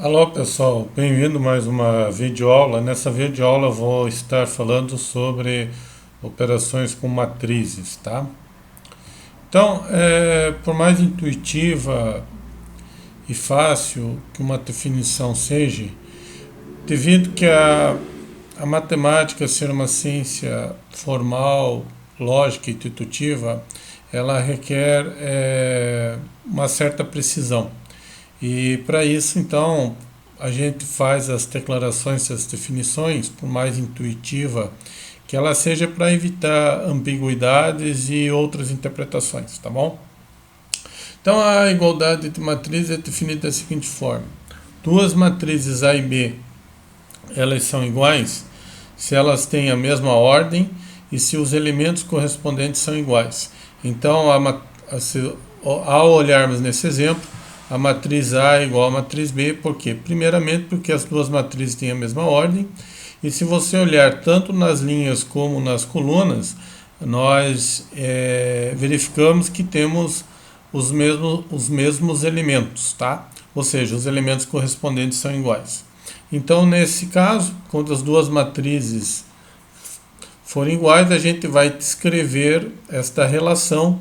Alô pessoal, bem-vindo a mais uma videoaula. Nessa videoaula eu vou estar falando sobre operações com matrizes, tá? Então, por mais intuitiva e fácil que uma definição seja, devido que a matemática ser uma ciência formal, lógica e intuitiva, ela requer uma certa precisão. E para isso, então, a gente faz as declarações, as definições, por mais intuitiva que ela seja, para evitar ambiguidades e outras interpretações, tá bom? Então, a igualdade de matriz é definida da seguinte forma: duas matrizes A e B, elas são iguais se elas têm a mesma ordem e se os elementos correspondentes são iguais. Então, ao olharmos nesse exemplo, a matriz A é igual à matriz B, por quê? Primeiramente porque as duas matrizes têm a mesma ordem, e se você olhar tanto nas linhas como nas colunas, nós verificamos que temos os mesmos elementos, tá? Ou seja, os elementos correspondentes são iguais. Então, nesse caso, quando as duas matrizes forem iguais, a gente vai descrever esta relação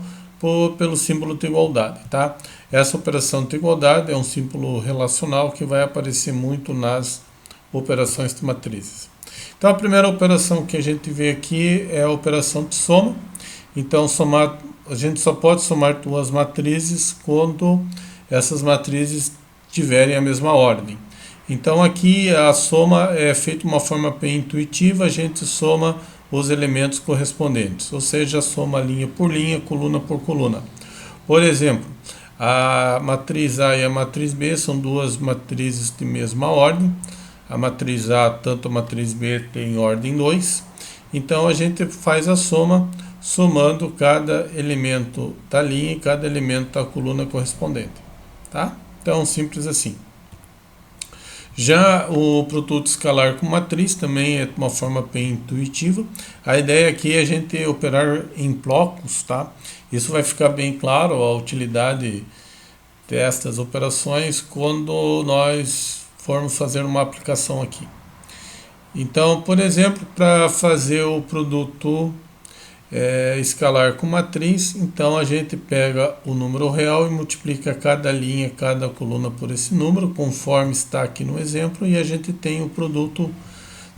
pelo símbolo de igualdade, tá? Essa operação de igualdade é um símbolo relacional que vai aparecer muito nas operações de matrizes. Então, a primeira operação que a gente vê aqui é a operação de soma. Então, a gente só pode somar duas matrizes quando essas matrizes tiverem a mesma ordem. Então, aqui a soma é feita de uma forma bem intuitiva, a gente soma os elementos correspondentes, ou seja, soma linha por linha, coluna por coluna. Por exemplo, a matriz A e a matriz B são duas matrizes de mesma ordem. A matriz A, tanto a matriz B, tem ordem 2. Então, a gente faz a soma, somando cada elemento da linha e cada elemento da coluna correspondente. Tá? Então, simples assim. Já o produto escalar com matriz também é de uma forma bem intuitiva. A ideia aqui é a gente operar em blocos, tá? Isso vai ficar bem claro, a utilidade destas operações, quando nós formos fazer uma aplicação aqui. Então, por exemplo, para fazer o produto escalar com matriz, então a gente pega o número real e multiplica cada linha, cada coluna por esse número, conforme está aqui no exemplo, e a gente tem o produto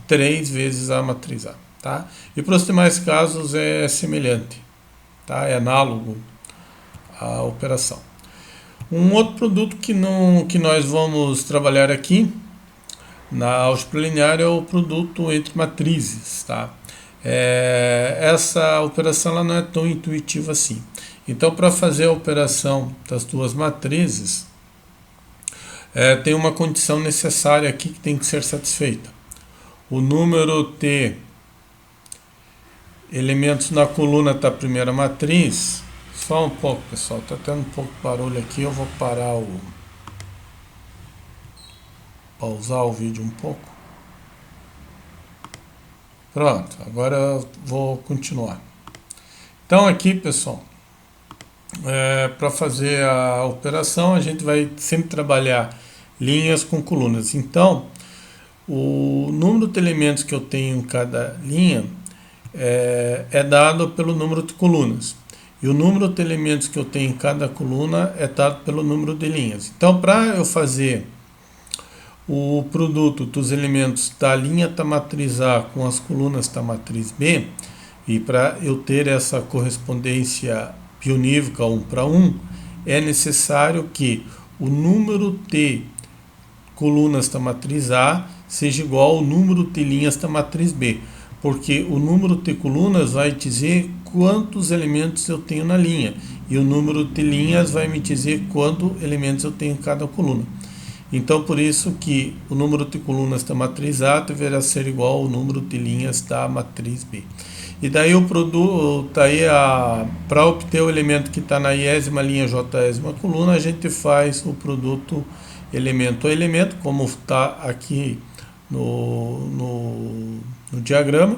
3 vezes a matriz A. Tá? E para os demais casos é semelhante, tá? É análogo à operação. Um outro produto que nós vamos trabalhar aqui na álgebra linear é o produto entre matrizes, tá? Essa operação ela não é tão intuitiva assim. Então, para fazer a operação das duas matrizes, tem uma condição necessária aqui que tem que ser satisfeita. O número de elementos na coluna da primeira matriz. Só um pouco, pessoal, está tendo um pouco de barulho aqui, eu vou pausar o vídeo um pouco. Pronto, agora eu vou continuar. Então aqui, pessoal, para fazer a operação, a gente vai sempre trabalhar linhas com colunas. Então, o número de elementos que eu tenho em cada linha é dado pelo número de colunas. E o número de elementos que eu tenho em cada coluna é dado pelo número de linhas. Então, para eu fazer o produto dos elementos da linha da matriz A com as colunas da matriz B, e para eu ter essa correspondência bionívoca 1 para 1, é necessário que o número de colunas da matriz A seja igual ao número de linhas da matriz B, porque o número de colunas vai dizer quantos elementos eu tenho na linha, e o número de linhas vai me dizer quantos elementos eu tenho em cada coluna. Então, por isso que o número de colunas da matriz A deverá ser igual ao número de linhas da matriz B. E daí o produto, para obter o elemento que está na iésima linha, jésima coluna, a gente faz o produto elemento a elemento, como está aqui no diagrama,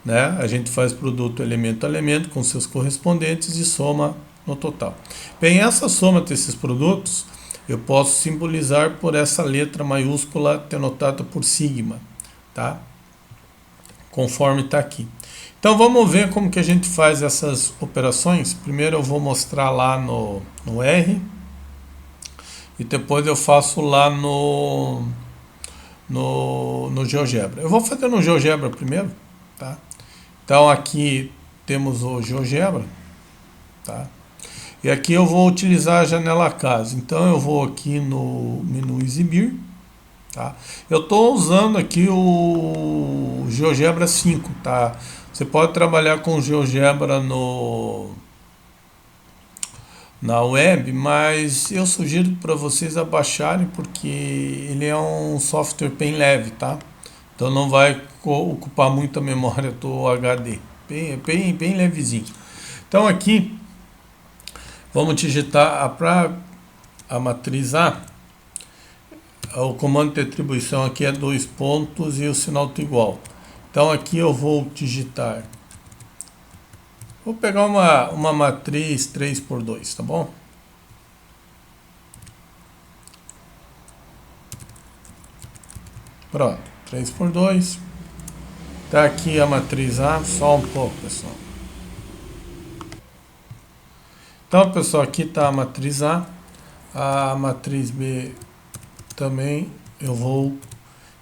né? A gente faz produto elemento a elemento com seus correspondentes e soma no total. Bem, essa soma desses produtos eu posso simbolizar por essa letra maiúscula denotada por sigma, tá? Conforme está aqui. Então vamos ver como que a gente faz essas operações. Primeiro eu vou mostrar lá no R e depois eu faço lá no GeoGebra. Eu vou fazer no GeoGebra primeiro, tá? Então aqui temos o GeoGebra, tá? E aqui eu vou utilizar a janela casa. Então eu vou aqui no menu exibir, tá? Eu estou usando aqui o GeoGebra 5, tá? Você pode trabalhar com o GeoGebra na web, mas eu sugiro para vocês abaixarem porque ele é um software bem leve, tá? Então não vai ocupar muita memória do HD, bem levezinho. Então aqui vamos digitar para a matriz A. O comando de atribuição aqui é 2 pontos e o sinal tá igual. Então aqui eu vou digitar. Vou pegar uma matriz 3×2, tá bom? Pronto, 3×2. Tá aqui a matriz A, só um pouco, pessoal. Então, pessoal, aqui está a matriz A matriz B também eu vou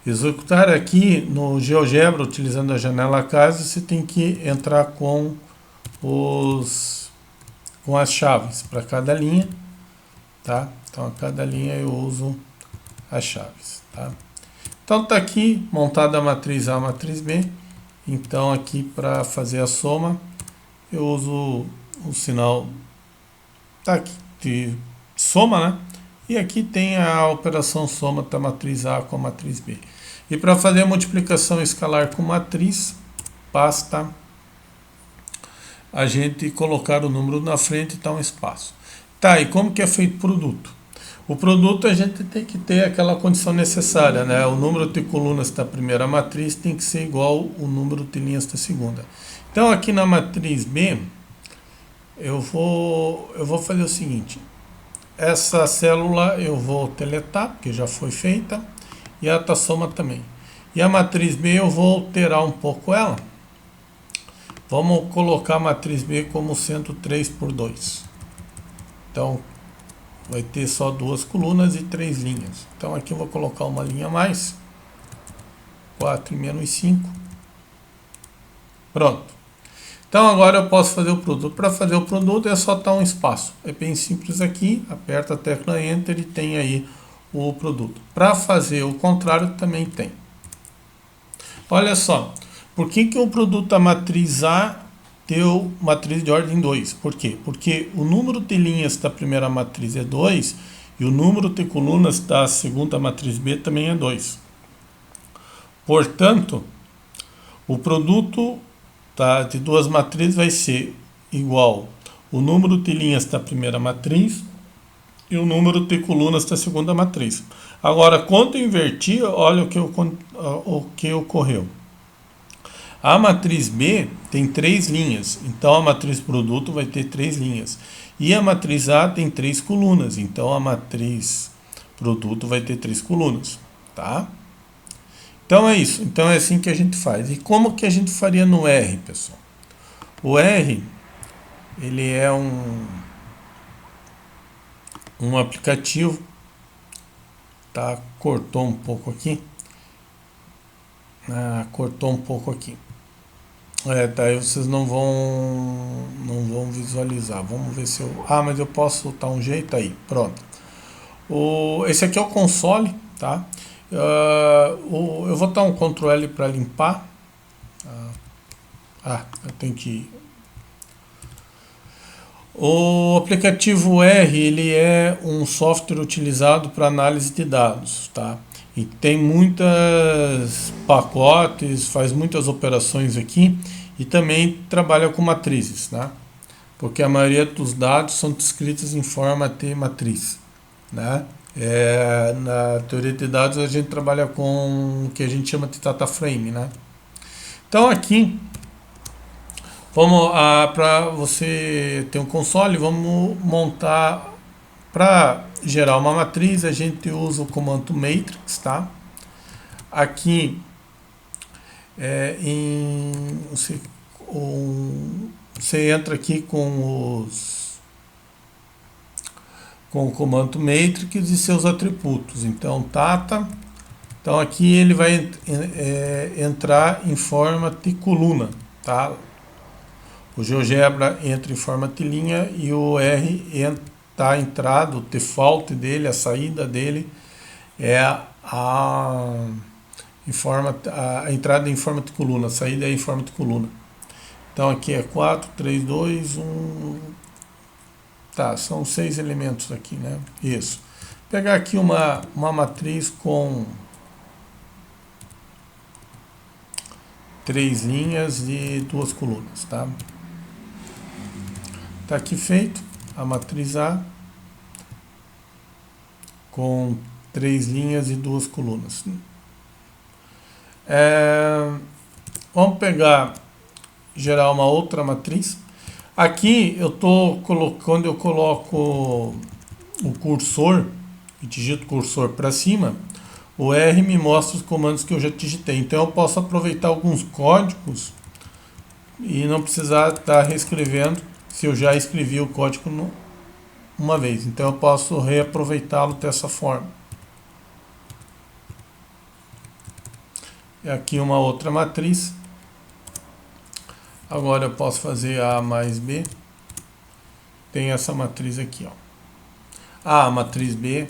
executar aqui no GeoGebra, utilizando a janela casa. Você tem que entrar com as chaves para cada linha, tá? Então a cada linha eu uso as chaves, tá? Então tá aqui montada a matriz A, a matriz B. Então aqui para fazer a soma eu uso o sinal tá aqui de soma, né? E aqui tem a operação soma da matriz A com a matriz B. E para fazer a multiplicação escalar com matriz, basta a gente colocar o número na frente e dar um espaço. Tá, e como que é feito o produto? O produto a gente tem que ter aquela condição necessária, né? O número de colunas da primeira matriz tem que ser igual ao número de linhas da segunda. Então aqui na matriz B, eu vou fazer o seguinte. Essa célula eu vou deletar, porque já foi feita, e a soma também. E a matriz B eu vou alterar um pouco ela. Vamos colocar a matriz B como sendo 3×2. Então, vai ter só 2 colunas e 3 linhas. Então, aqui eu vou colocar uma linha a mais. 4 e menos 5. Pronto. Então, agora eu posso fazer o produto. Para fazer o produto é só dar um espaço. É bem simples aqui. Aperta a tecla Enter e tem aí o produto. Para fazer o contrário também tem. Olha só. Por que o produto da matriz A deu matriz de ordem 2? Por quê? Porque o número de linhas da primeira matriz é 2 e o número de colunas da segunda matriz B também é 2. Portanto, o produto de duas matrizes vai ser igual o número de linhas da primeira matriz e o número de colunas da segunda matriz. Agora, quando eu inverti, olha o que ocorreu. A matriz B tem 3 linhas, então a matriz produto vai ter 3 linhas. E a matriz A tem 3 colunas, então a matriz produto vai ter 3 colunas, tá? Então é isso, então é assim que a gente faz. E como que a gente faria no R, pessoal? O R, ele é um aplicativo, tá? Cortou um pouco aqui. Cortou um pouco aqui. Daí vocês não vão visualizar. Vamos ver se eu... mas eu posso dar um jeito aí. Pronto. Esse aqui é o console, tá? Eu vou dar um Ctrl L para limpar. Eu tenho que... O aplicativo R, ele é um software utilizado para análise de dados, tá? E tem muitos pacotes, faz muitas operações aqui e também trabalha com matrizes, né? Porque a maioria dos dados são descritos em forma de matriz, né? Na teoria de dados a gente trabalha com o que a gente chama de data frame, né? Então aqui, para você ter um console, vamos montar, para gerar uma matriz, a gente usa o comando matrix, tá? Aqui você entra aqui com o comando matrix e seus atributos. Então, data. Então, aqui ele vai entrar em forma de coluna, tá? O GeoGebra entra em forma de linha e o R está entrado, o default dele, a saída dele é a entrada em forma de coluna, a saída é em forma de coluna. Então aqui é 4, 3, 2, 1. Tá, são 6 elementos aqui, né? Isso. Vou pegar aqui uma matriz com 3 linhas e 2 colunas, tá? Tá aqui feito a matriz A com 3 linhas e 2 colunas. Vamos gerar uma outra matriz. Aqui eu estou colocando, quando eu coloco o cursor, e digito cursor para cima, o R me mostra os comandos que eu já digitei. Então eu posso aproveitar alguns códigos e não precisar estar reescrevendo se eu já escrevi o código uma vez. Então eu posso reaproveitá-lo dessa forma. Aqui uma outra matriz. Agora eu posso fazer A mais B. Tem essa matriz aqui, ó. A matriz B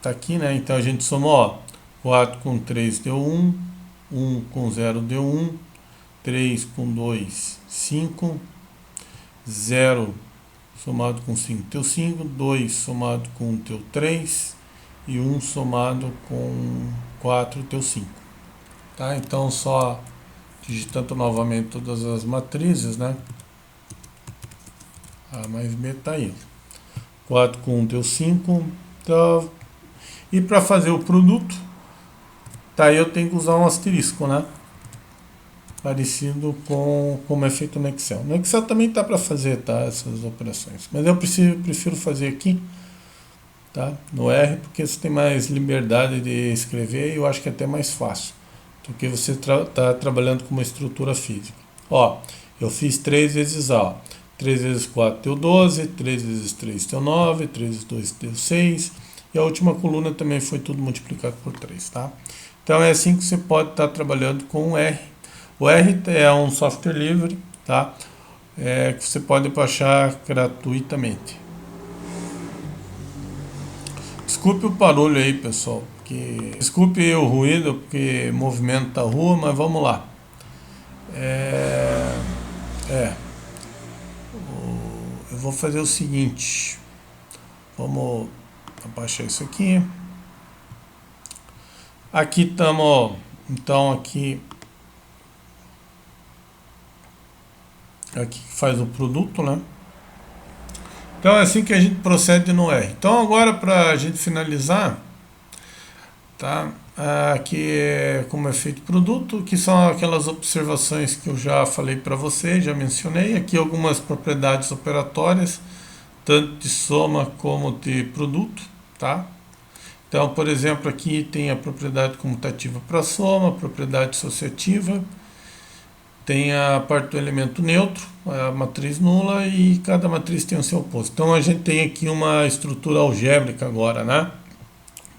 tá aqui, né? Então a gente somou, ó, 4 com 3 deu 1, 1 com 0 deu 1, 3 com 2, 5, 0 somado com 5 deu 5, 2 somado com 1 deu 3 e 1 somado com 4 deu 5. Tá? Então só digitando novamente todas as matrizes, né? A mais B tá aí. 4 com 1 deu 5. Então, e para fazer o produto, tá aí eu tenho que usar um asterisco, né? Parecido com como é feito no Excel. No Excel também tá para fazer, tá, essas operações. Mas eu prefiro fazer aqui, tá? No R, porque você tem mais liberdade de escrever e eu acho que é até mais fácil do que você tá trabalhando com uma estrutura física. Ó, eu fiz 3 vezes A, ó. 3 vezes 4 deu 12, 3 vezes 3 deu 9, 3 vezes 2 deu 6, e a última coluna também foi tudo multiplicado por 3, tá? Então é assim que você pode estar trabalhando com o R. O R é um software livre, tá? Que você pode baixar gratuitamente. Desculpe o barulho aí, pessoal. Desculpe o ruído, porque movimenta a rua, mas vamos lá. Eu vou fazer o seguinte. Vamos abaixar isso aqui. Aqui estamos, então aqui faz o produto, né? Então é assim que a gente procede no R. Então agora para a gente finalizar, tá? Aqui é como é feito o produto, que são aquelas observações que eu já falei para você, já mencionei. Aqui algumas propriedades operatórias, tanto de soma como de produto, tá? Então, por exemplo, aqui tem a propriedade comutativa para soma, a propriedade associativa, tem a parte do elemento neutro, a matriz nula, e cada matriz tem o seu oposto. Então a gente tem aqui uma estrutura algébrica agora, né?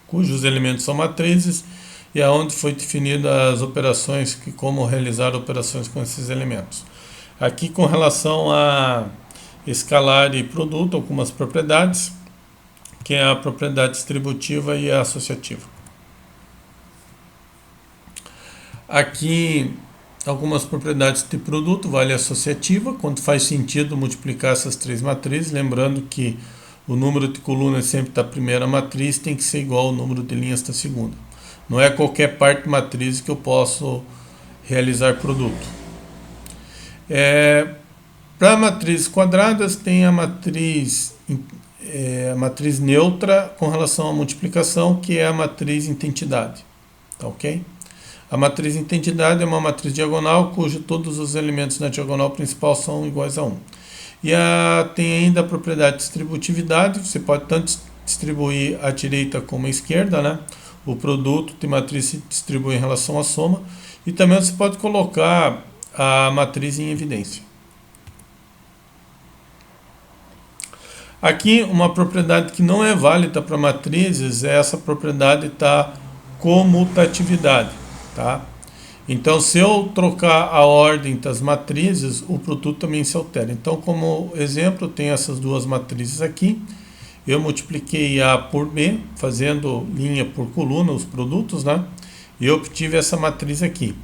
Cujos elementos são matrizes e aonde foi definida as operações, como realizar operações com esses elementos. Aqui com relação a escalar e produto, algumas propriedades, que é a propriedade distributiva e a associativa. Aqui algumas propriedades de produto, vale a associativa, quando faz sentido multiplicar essas 3 matrizes, lembrando que o número de colunas sempre da primeira matriz tem que ser igual ao número de linhas da segunda. Não é qualquer parte matriz que eu posso realizar produto. Para matrizes quadradas tem a matriz neutra com relação à multiplicação, que é a matriz identidade. Tá ok? A matriz identidade é uma matriz diagonal cujo todos os elementos na diagonal principal são iguais a 1. tem ainda a propriedade de distributividade, você pode tanto distribuir à direita como à esquerda, né? O produto de matriz se distribui em relação à soma, e também você pode colocar a matriz em evidência. Aqui, uma propriedade que não é válida para matrizes é essa propriedade da comutatividade, tá? Então, se eu trocar a ordem das matrizes, o produto também se altera. Então, como exemplo, eu tenho essas duas matrizes aqui. Eu multipliquei A por B, fazendo linha por coluna, os produtos, né? E eu obtive essa matriz aqui.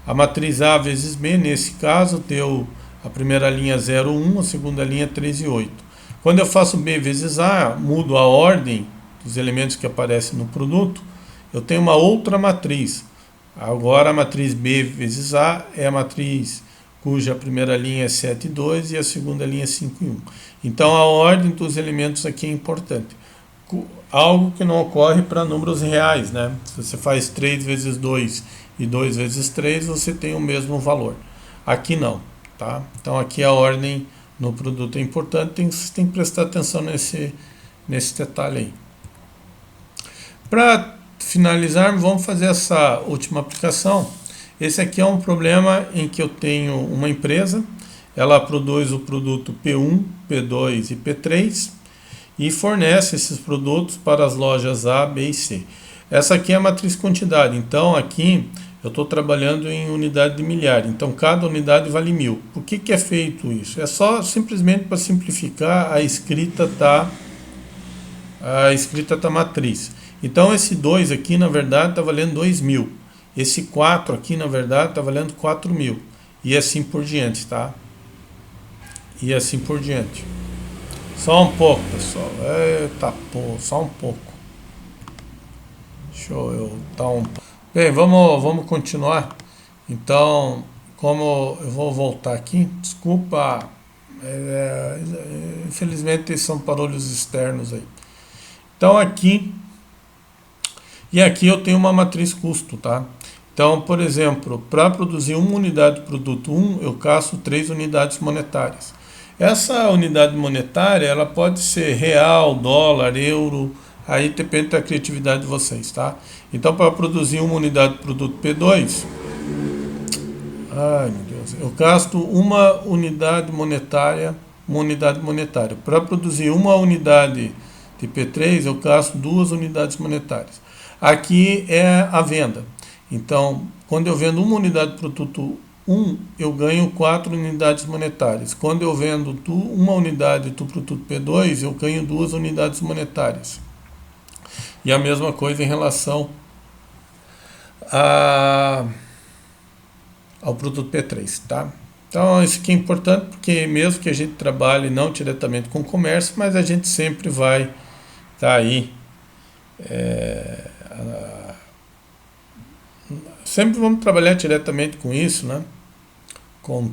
A matriz A vezes B, nesse caso, deu a primeira linha 0, 1, a segunda linha 3 e 8. Quando eu faço B vezes A, mudo a ordem dos elementos que aparecem no produto, eu tenho uma outra matriz. Agora a matriz B vezes A é a matriz cuja primeira linha é 7 e 2 e a segunda linha é 5 e 1. Então a ordem dos elementos aqui é importante. Algo que não ocorre para números reais, né? Se você faz 3 vezes 2 e 2 vezes 3, você tem o mesmo valor. Aqui não, tá? Então aqui a ordem no produto é importante, você tem que prestar atenção nesse detalhe aí. Para finalizar, vamos fazer essa última aplicação. Esse aqui é um problema em que eu tenho uma empresa, ela produz o produto P1, P2 e P3 e fornece esses produtos para as lojas A, B e C. Essa aqui é a matriz quantidade, então aqui eu estou trabalhando em unidade de milhar, então cada unidade vale 1000. Por que é feito isso? É só simplesmente para simplificar a escrita da matriz. Então esse 2 aqui na verdade está valendo 2000, esse 4 aqui na verdade está valendo 4000 e assim por diante, tá? E assim por diante. Só um pouco, pessoal. Eita, pô, só um pouco. Deixa eu dar um... Bem, vamos continuar. Então, como eu vou voltar aqui, desculpa, infelizmente são barulhos externos aí. Então aqui, e aqui eu tenho uma matriz custo, tá? Então, por exemplo, para produzir uma unidade de produto 1, eu caço 3 unidades monetárias. Essa unidade monetária, ela pode ser real, dólar, euro, aí depende da criatividade de vocês, tá? Então, para produzir uma unidade de produto P2, ai meu Deus, eu gasto uma unidade monetária. Para produzir uma unidade de P3, eu gasto 2 unidades monetárias. Aqui é a venda. Então, quando eu vendo uma unidade de produto 1, eu ganho 4 unidades monetárias. Quando eu vendo uma unidade do produto P2, eu ganho 2 unidades monetárias. E a mesma coisa em relação ao produto P3, tá? Então isso aqui é importante porque mesmo que a gente trabalhe não diretamente com comércio, mas a gente sempre vai estar aí, sempre vamos trabalhar diretamente com isso, né? Com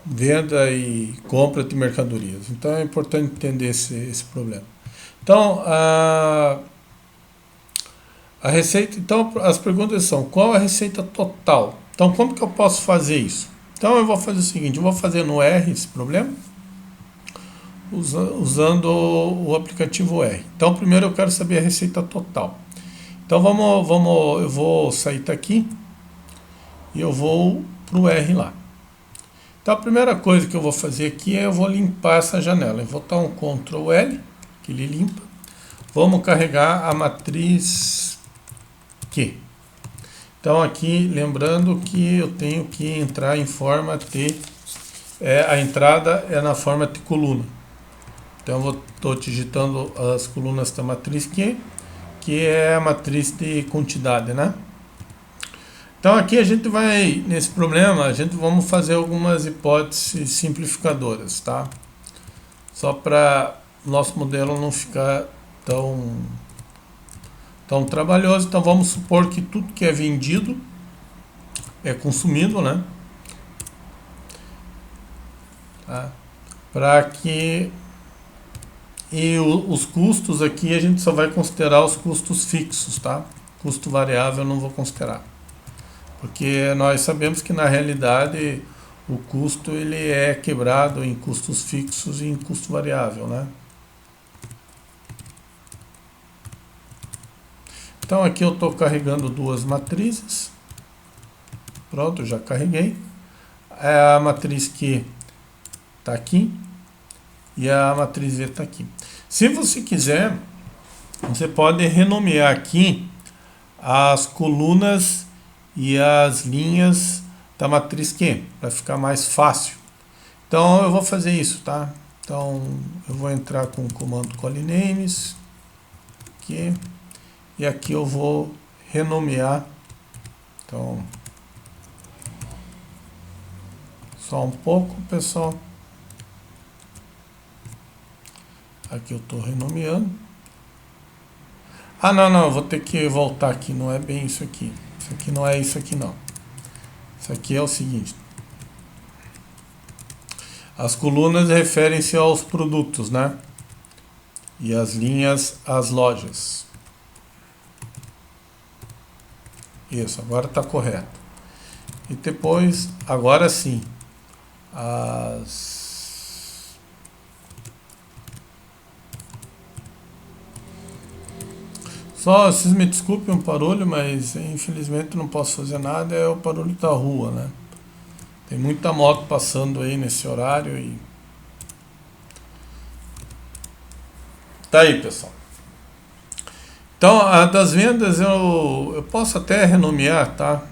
venda e compra de mercadorias. Então é importante entender esse problema. Então a receita, então as perguntas são: qual a receita total? Então como que eu posso fazer isso? Então eu vou fazer o seguinte, eu vou fazer no R esse problema, usando o aplicativo R. Então primeiro eu quero saber a receita total. Então eu vou sair daqui e eu vou para o R lá. Então a primeira coisa que eu vou fazer aqui é eu vou limpar essa janela. Eu vou dar um Ctrl L, que ele limpa. Vamos carregar a matriz Q. Então aqui, lembrando que eu tenho que entrar em forma de... a entrada é na forma de coluna. Então eu estou digitando as colunas da matriz Q, que é a matriz de quantidade, né? Então aqui a gente vai, nesse problema, vamos fazer algumas hipóteses simplificadoras, tá? Só para o nosso modelo não ficar tão trabalhoso. Então vamos supor que tudo que é vendido é consumido, né? Tá? E os custos aqui a gente só vai considerar os custos fixos, tá? Custo variável eu não vou considerar. Porque nós sabemos que na realidade o custo ele é quebrado em custos fixos e em custo variável, né? Então aqui eu estou carregando duas matrizes. Pronto, já carreguei. É a matriz Q está aqui e a matriz V está aqui. Se você quiser, você pode renomear aqui as colunas e as linhas da matriz Q, para ficar mais fácil. Então eu vou fazer isso, tá? Então eu vou entrar com o comando colineames aqui, e aqui eu vou renomear. Então só um pouco, pessoal. Aqui eu estou renomeando. Ah, não, eu vou ter que voltar aqui, não é bem isso aqui. Isso aqui não é isso aqui, não. Isso aqui é o seguinte. As colunas referem-se aos produtos, né? E as linhas às lojas. Isso, agora está correto. E depois, agora sim, Só, vocês me desculpem o barulho, mas infelizmente não posso fazer nada, é o barulho da rua, né? Tem muita moto passando aí nesse horário e... Tá aí, pessoal. Então, a das vendas eu posso até renomear, tá?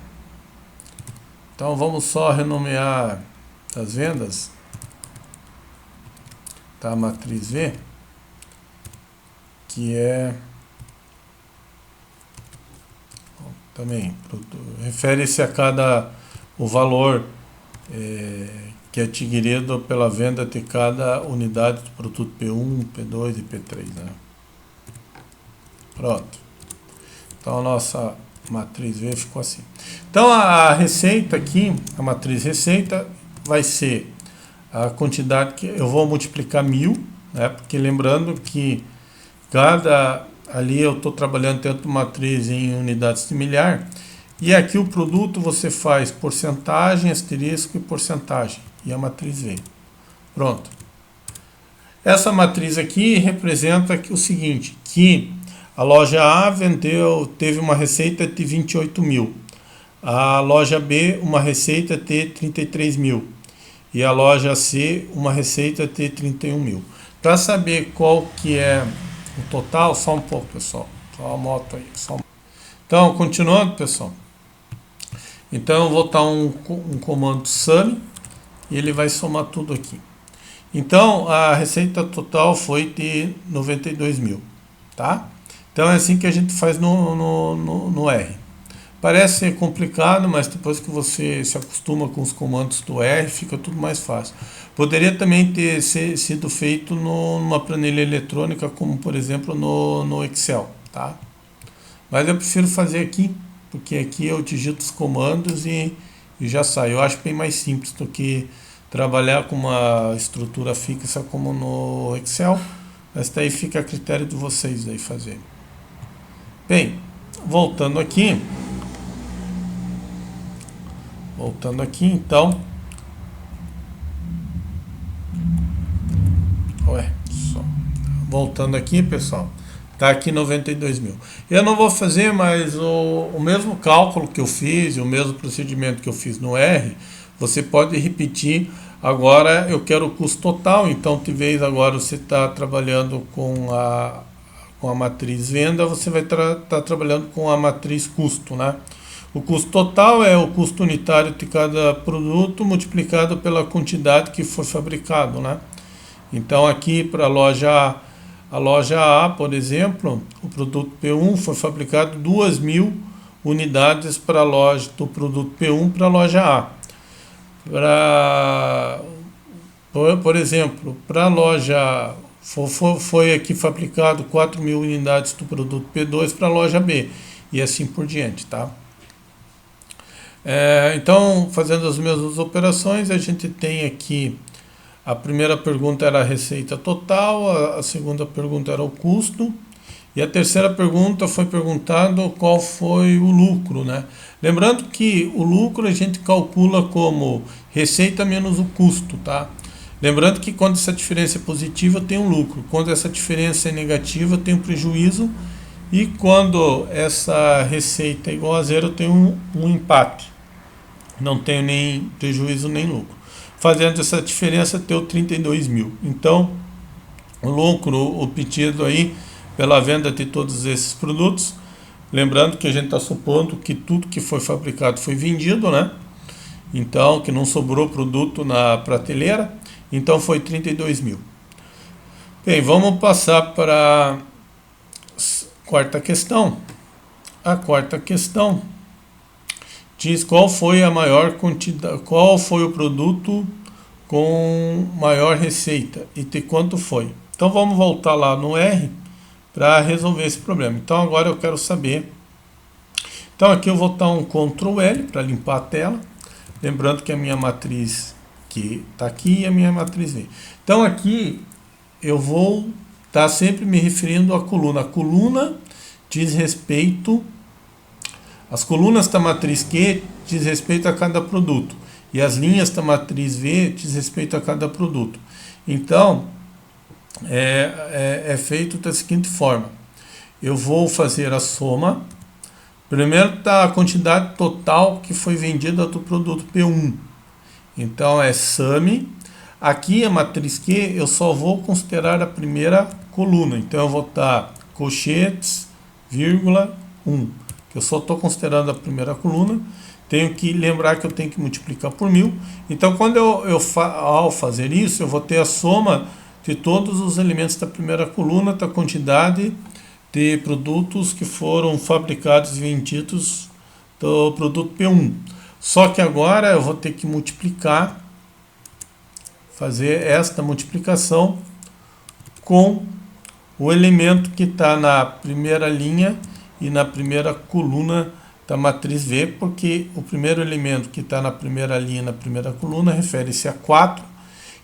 Então vamos só renomear as vendas. Tá, a matriz V, que é... Também refere-se a cada o valor que é adquirido pela venda de cada unidade do produto P1, P2 e P3, né? Pronto. Então a nossa matriz V ficou assim. Então a receita aqui, a matriz receita vai ser a quantidade que eu vou multiplicar 1000, né? Porque lembrando que ali eu estou trabalhando dentro de matriz em unidades de milhar, e aqui o produto você faz porcentagem, asterisco e porcentagem, e a matriz V. Pronto. Essa matriz aqui representa o seguinte, que a loja A teve uma receita de 28 mil, a loja B uma receita de 33 mil, e a loja C uma receita de 31 mil. Para saber qual que é o total, só um pouco, pessoal. Só a moto aí. Então, continuando, pessoal. Então, eu vou botar um comando sum e ele vai somar tudo aqui. Então, a receita total foi de 92 mil, tá? Então, é assim que a gente faz no R. Parece complicado, mas depois que você se acostuma com os comandos do R, fica tudo mais fácil. Poderia também ter sido feito numa planilha eletrônica, como por exemplo no Excel, tá? Mas eu prefiro fazer aqui, porque aqui eu digito os comandos e já sai. Eu acho bem mais simples do que trabalhar com uma estrutura fixa como no Excel, mas daí fica a critério de vocês aí fazerem. Bem, voltando aqui, então, voltando aqui, pessoal, tá aqui 92 mil. Eu não vou fazer mais o mesmo cálculo que eu fiz, o mesmo procedimento que eu fiz no R, você pode repetir. Agora eu quero o custo total, então de vez agora você está trabalhando com a matriz venda, você vai estar trabalhando com a matriz custo, né? O custo total é o custo unitário de cada produto multiplicado pela quantidade que foi fabricado, né? Então aqui para a loja A, por exemplo, o produto P1 foi fabricado 2.000 unidades para a loja do produto P1 para a loja A. Por exemplo, para a loja foi aqui fabricado 4.000 unidades do produto P2 para a loja B e assim por diante, tá? Então, fazendo as mesmas operações, a gente tem aqui, a primeira pergunta era a receita total, a segunda pergunta era o custo, E a terceira pergunta foi perguntado qual foi o lucro, né? Lembrando que o lucro a gente calcula como receita menos o custo, tá? Lembrando que quando essa diferença é positiva tem um lucro, quando essa diferença é negativa tem um prejuízo e quando essa receita é igual a zero tem um empate. Não tenho nem prejuízo nem lucro. Fazendo essa diferença, deu 32 mil. Então, o lucro obtido aí pela venda de todos esses produtos, lembrando que a gente está supondo que tudo que foi fabricado foi vendido, né? Então, que não sobrou produto na prateleira, então foi 32 mil. Bem, vamos passar para a quarta questão. A quarta questão diz qual foi a maior quantidade, qual foi o produto com maior receita e de quanto foi. Então vamos voltar lá no R para resolver esse problema. Então agora eu quero saber. Então aqui eu vou dar um Ctrl L para limpar a tela. Lembrando que a minha matriz que está aqui e a minha matriz V. Então aqui eu vou estar sempre me referindo à coluna. A coluna diz respeito. As colunas da matriz Q diz respeito a cada produto. E as linhas da matriz V diz respeito a cada produto. Então, é feito da seguinte forma. Eu vou fazer a soma. Primeiro está a quantidade total que foi vendida do produto P1. Então, é sum. Aqui a matriz Q eu só vou considerar a primeira coluna. Então, eu vou estar colchetes, vírgula, 1. Eu só estou considerando a primeira coluna, tenho que lembrar que eu tenho que multiplicar por 1000. Então, quando ao fazer isso, eu vou ter a soma de todos os elementos da primeira coluna, da quantidade de produtos que foram fabricados e vendidos do produto P1. Só que agora eu vou ter que multiplicar, fazer esta multiplicação com o elemento que está na primeira linha e na primeira coluna da matriz V, porque o primeiro elemento que está na primeira linha e na primeira coluna refere-se a 4,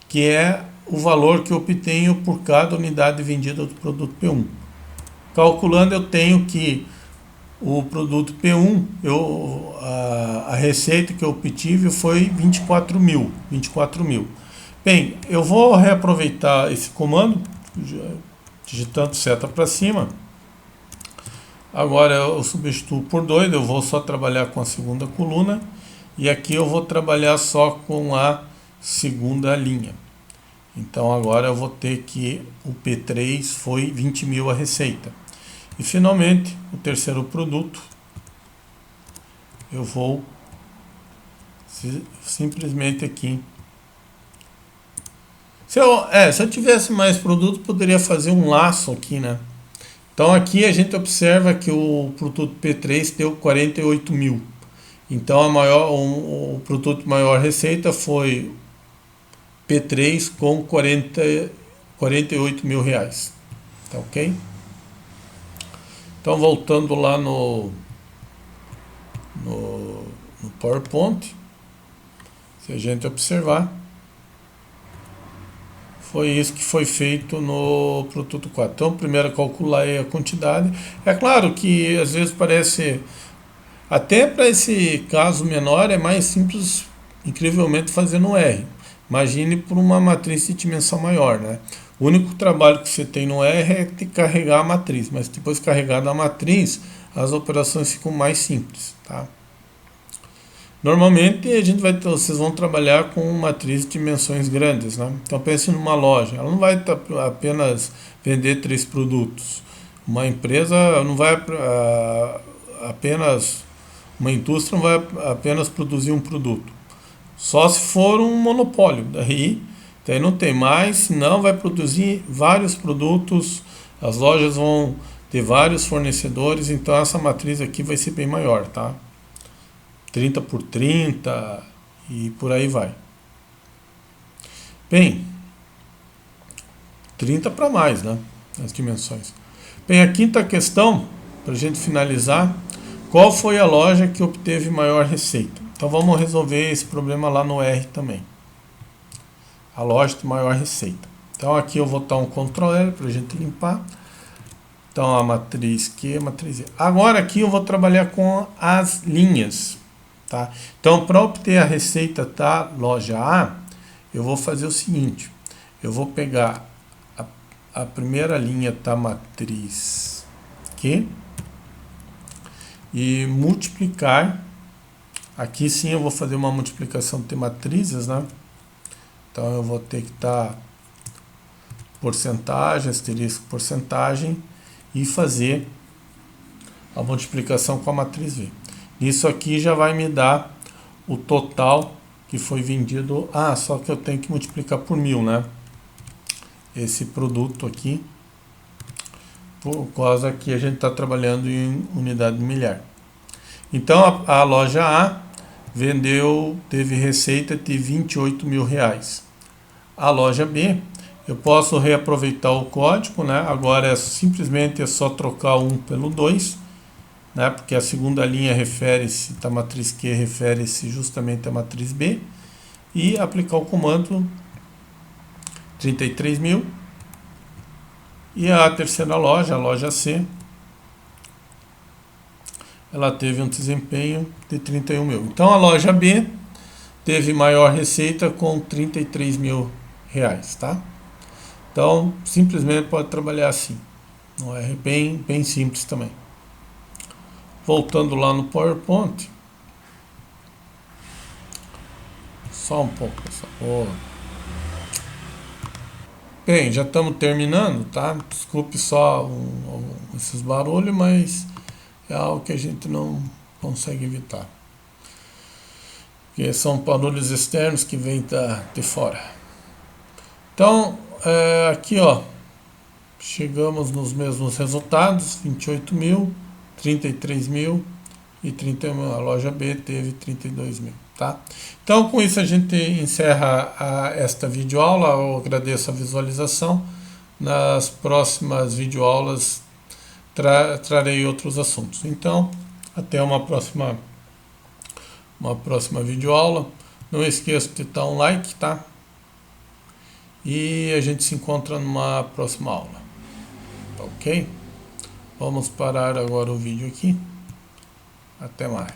que é o valor que eu obtenho por cada unidade vendida do produto P1. Calculando, eu tenho que o produto P1, a receita que eu obtive foi 24 mil. Bem, eu vou reaproveitar esse comando, digitando seta para cima. Agora eu substituo por 2, eu vou só trabalhar com a segunda coluna. E aqui eu vou trabalhar só com a segunda linha. Então agora eu vou ter que o P3 foi 20 mil a receita. E finalmente, o terceiro produto, eu vou simplesmente aqui. Se eu tivesse mais produto, poderia fazer um laço aqui, né? Então aqui a gente observa que o produto P3 deu 48 mil. Então o produto maior receita foi P3 com 48 mil reais. Tá ok? Então voltando lá no PowerPoint, se a gente observar, foi isso que foi feito no produto 4. Então, primeiro calcular a quantidade. É claro que às vezes parece, até para esse caso menor, é mais simples, incrivelmente, fazer no R. Imagine por uma matriz de dimensão maior, né? O único trabalho que você tem no R é de carregar a matriz, mas depois de carregada a matriz, as operações ficam mais simples, tá? Normalmente vocês vão trabalhar com matriz de dimensões grandes, né? Então pense numa loja, ela não vai apenas vender 3 produtos. Uma empresa não vai uma indústria não vai apenas produzir um produto. Só se for um monopólio, daí não tem mais, senão vai produzir vários produtos, as lojas vão ter vários fornecedores, então essa matriz aqui vai ser bem maior, tá? 30 por 30 e por aí vai. Bem, 30 para mais, né? As dimensões. Bem, a quinta questão, para a gente finalizar, qual foi a loja que obteve maior receita? Então vamos resolver esse problema lá no R também. A loja de maior receita. Então aqui eu vou dar um Ctrl L para a gente limpar. Então a matriz Q, a matriz E. Agora aqui eu vou trabalhar com as linhas, tá? Então para obter a receita da loja A, eu vou fazer o seguinte, eu vou pegar a primeira linha da matriz Q e multiplicar. Aqui sim eu vou fazer uma multiplicação de matrizes, né? Então eu vou ter que dar porcentagem, asterisco, porcentagem e fazer a multiplicação com a matriz V. Isso aqui já vai me dar o total que foi vendido. Ah, só que eu tenho que multiplicar por 1000, né? Esse produto aqui, por causa que a gente está trabalhando em unidade milhar. Então a loja A teve receita de R$28.000. A loja B, eu posso reaproveitar o código, né? Agora simplesmente é só trocar 1 pelo 2, né? Porque a segunda linha refere-se, da matriz Q refere-se justamente à matriz B, e aplicar o comando 33.000. E a terceira loja, a loja C, ela teve um desempenho de 31.000. Então a loja B teve maior receita com R$33.000, tá? Então simplesmente pode trabalhar assim. Não é bem simples também. Voltando lá no PowerPoint. Só um pouco, pessoal. Bem, já estamos terminando, tá? Desculpe só esses barulhos, mas é algo que a gente não consegue evitar. Porque são barulhos externos que vêm de fora. Então, aqui, ó, chegamos nos mesmos resultados, 28.000, 33.000 e 30.000. A loja B teve 32.000, tá? Então, com isso a gente encerra esta videoaula. Eu agradeço a visualização. Nas próximas videoaulas trarei outros assuntos. Então, até uma próxima videoaula. Não esqueça de dar um like, tá? E a gente se encontra numa próxima aula. Ok? Vamos parar agora o vídeo aqui. Até mais.